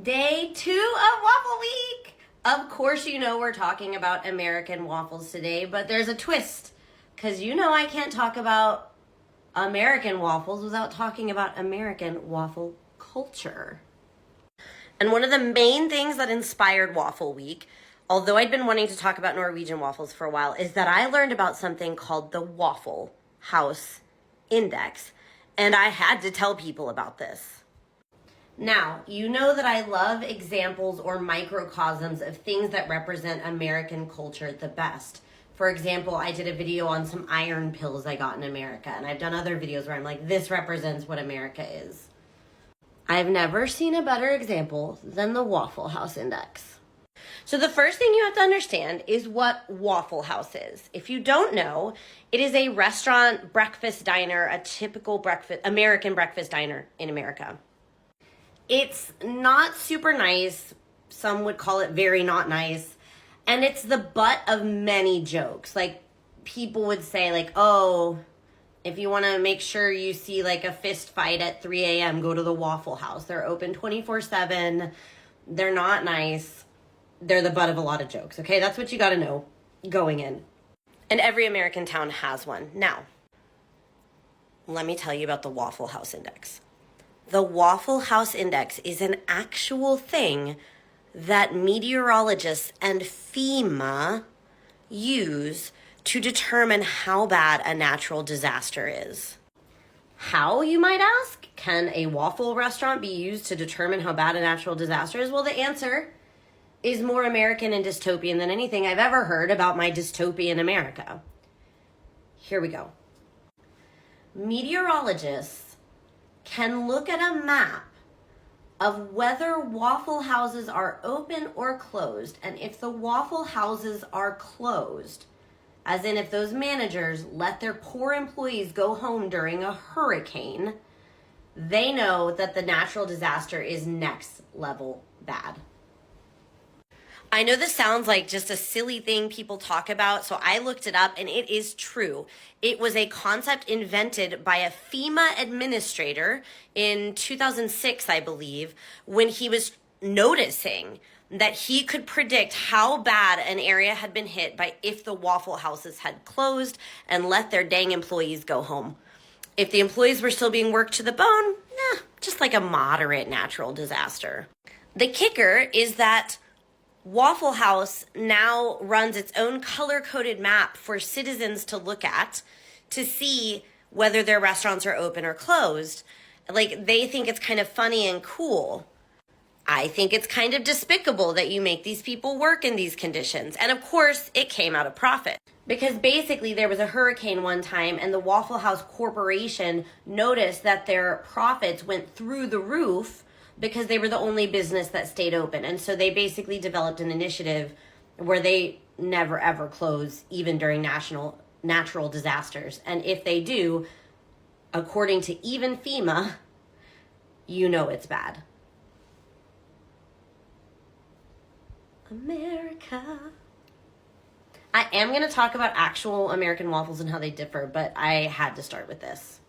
Day 2 of Waffle Week. Of course, you know we're talking about American waffles today, but there's a twist. Because you know I can't talk about American waffles without talking about American waffle culture. And one of the main things that inspired Waffle Week, although I'd been wanting to talk about Norwegian waffles for a while, is that I learned about something called the Wafflehouse Index. And I had to tell people about this. Now, you know that I love examples or microcosms of things that represent American culture the best. For example, I did a video on some iron pills I got in America, and I've done other videos where I'm like, this represents what America is. I've never seen a better example than the Wafflehouse Index. So the first thing you have to understand is what Waffle House is. If you don't know, it is a restaurant, breakfast diner, a typical American breakfast diner in America. It's not super nice. Some would call it very not nice. And it's the butt of many jokes. Like, people would say, like, oh, if you want to make sure you see, like, a fist fight at 3 a.m., go to the Waffle House. They're open 24/7. They're not nice. They're the butt of a lot of jokes, okay? That's what you got to know going in. And every American town has one. Now, let me tell you about the Waffle House Index. The Waffle House Index is an actual thing that meteorologists and FEMA use to determine how bad a natural disaster is. How, you might ask? Can a waffle restaurant be used to determine how bad a natural disaster is? Well, the answer is more American and dystopian than anything I've ever heard about my dystopian America. Here we go. Meteorologists can look at a map of whether waffle houses are open or closed. And if the waffle houses are closed, as in if those managers let their poor employees go home during a hurricane, they know that the natural disaster is next level bad. I know this sounds like just a silly thing people talk about, so I looked it up, and it is true. It was a concept invented by a FEMA administrator in 2006, I believe, when he was noticing that he could predict how bad an area had been hit by if the waffle houses had closed and let their dang employees go home. If the employees were still being worked to the bone, just like a moderate natural disaster. The kicker is that Waffle House now runs its own color-coded map for citizens to look at to see whether their restaurants are open or closed. Like, they think it's kind of funny and cool. I think it's kind of despicable that you make these people work in these conditions. And of course, it came out of profit. Because basically there was a hurricane one time and the Waffle House Corporation noticed that their profits went through the roof because they were the only business that stayed open. And so they basically developed an initiative where they never ever close, even during natural disasters. And if they do, according to even FEMA, you know it's bad. America. I am going to talk about actual American waffles and how they differ, but I had to start with this.